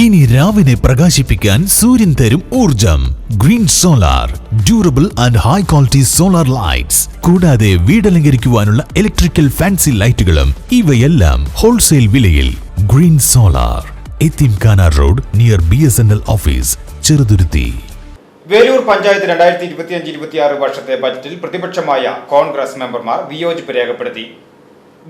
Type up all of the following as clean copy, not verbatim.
ഇനി രാവിനെ പ്രകാശിപ്പിക്കാൻ സൂര്യൻ തരും ഊർജം. Green solar, durable and high quality solar lights. കൂടാതെ വീടലങ്കരിക്കുവാനുള്ള ഇലക്ട്രിക്കൽ ഫാൻസി ലൈറ്റുകളും. ഇവയെല്ലാം ഹോൾസെയിൽ വിലയിൽ. ഗ്രീൻ സോളാർ, എത്തിംഖാന road, near BSNL office, Cheruthuruthy. Velur panchayat 2025-26 വർഷത്തെ ബജറ്റിൽ പ്രതിപക്ഷമായ കോൺഗ്രസ് മെമ്പർമാർ വിയോജിപ്പ് രേഖപ്പെടുത്തി.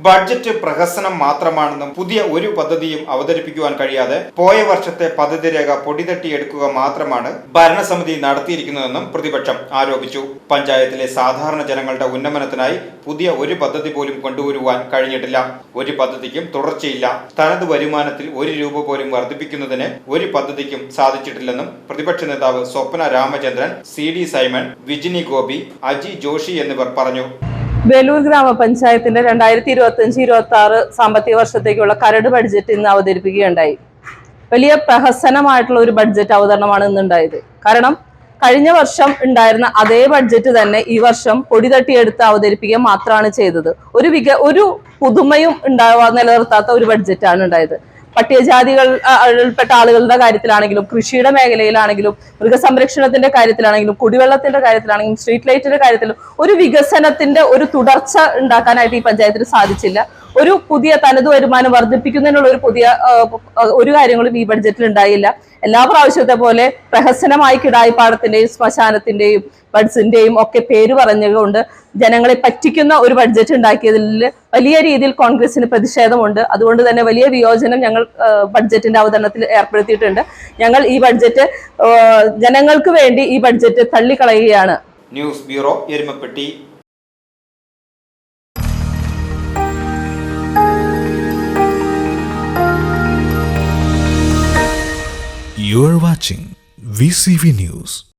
ബഡ്ജറ്റ് പ്രഹസനം മാത്രമാണെന്നും പുതിയ ഒരു പദ്ധതിയും അവതരിപ്പിക്കുവാൻ കഴിയാതെ പോയ വർഷത്തെ പദ്ധതി രേഖ പൊടിതട്ടിയെടുക്കുക മാത്രമാണ് ഭരണസമിതി നടത്തിയിരിക്കുന്നതെന്നും പ്രതിപക്ഷം ആരോപിച്ചു. പഞ്ചായത്തിലെ സാധാരണ ജനങ്ങളുടെ ഉന്നമനത്തിനായി പുതിയ ഒരു പദ്ധതി പോലും കൊണ്ടുവരുവാൻ കഴിഞ്ഞിട്ടില്ല. ഒരു പദ്ധതിക്കും തുടർച്ചയില്ല. തനത് വരുമാനത്തിൽ 1 രൂപ പോലും വർദ്ധിപ്പിക്കുന്നതിന് ഒരു പദ്ധതിക്കും സാധിച്ചിട്ടില്ലെന്നും പ്രതിപക്ഷ നേതാവ് സ്വപ്ന രാമചന്ദ്രൻ, CD സൈമൺ, വിജിനി ഗോപി, അജി ജോഷി എന്നിവർ പറഞ്ഞു. വേലൂർ ഗ്രാമപഞ്ചായത്തിന്റെ 2025-26 സാമ്പത്തിക വർഷത്തേക്കുള്ള കരട് ബഡ്ജറ്റ് ഇന്ന് അവതരിപ്പിക്കുകയുണ്ടായി. വലിയ പ്രഹസനമായിട്ടുള്ള ഒരു ബഡ്ജറ്റ് അവതരണമാണ് ഇന്നുണ്ടായത്. കാരണം കഴിഞ്ഞ വർഷം ഉണ്ടായിരുന്ന അതേ ബഡ്ജറ്റ് തന്നെ ഈ വർഷം പൊടി തട്ടിയെടുത്ത് അവതരിപ്പിക്കുക മാത്രമാണ് ചെയ്തത്. ഒരു പുതുമയും നിലനിർത്താത്ത ഒരു ബഡ്ജറ്റാണ് ഉണ്ടായത്. പട്ടികജാതികളിൽപ്പെട്ട ആളുകളുടെ കാര്യത്തിലാണെങ്കിലും, കൃഷിയുടെ മേഖലയിലാണെങ്കിലും, മൃഗസംരക്ഷണത്തിന്റെ കാര്യത്തിലാണെങ്കിലും, കുടിവെള്ളത്തിന്റെ കാര്യത്തിലാണെങ്കിലും, സ്ട്രീറ്റ് ലൈറ്റിന്റെ കാര്യത്തിലും ഒരു വികസനത്തിന്റെ ഒരു തുടർച്ച ഉണ്ടാക്കാനായിട്ട് ഈ പഞ്ചായത്തിന് സാധിച്ചില്ല. ഒരു പുതിയ തനത് വരുമാനം വർദ്ധിപ്പിക്കുന്നതിനുള്ള ഒരു കാര്യങ്ങളും ഈ ബഡ്ജറ്റിൽ ഉണ്ടായില്ല. എല്ലാ പ്രാവശ്യത്തെ പോലെ പ്രഹസനമായി കിടായിപ്പാടത്തിന്റെയും ശ്മശാനത്തിന്റെയും ബഡ്സിന്റെയും ഒക്കെ പേര് പറഞ്ഞുകൊണ്ട് ജനങ്ങളെ പറ്റിക്കുന്ന ഒരു ബഡ്ജറ്റ് ഉണ്ടാക്കിയതിൽ വലിയ രീതിയിൽ കോൺഗ്രസിന് പ്രതിഷേധമുണ്ട്. അതുകൊണ്ട് തന്നെ വലിയ വിയോജനം ഞങ്ങൾ ബഡ്ജറ്റിന്റെ അവതരണത്തിൽ ഏർപ്പെടുത്തിയിട്ടുണ്ട്. ഞങ്ങൾ ഈ ബഡ്ജറ്റ് ജനങ്ങൾക്ക് വേണ്ടി ഈ ബഡ്ജറ്റ് തള്ളിക്കളയുകയാണ്. News bureau, Erumapetty. You are watching VCV News.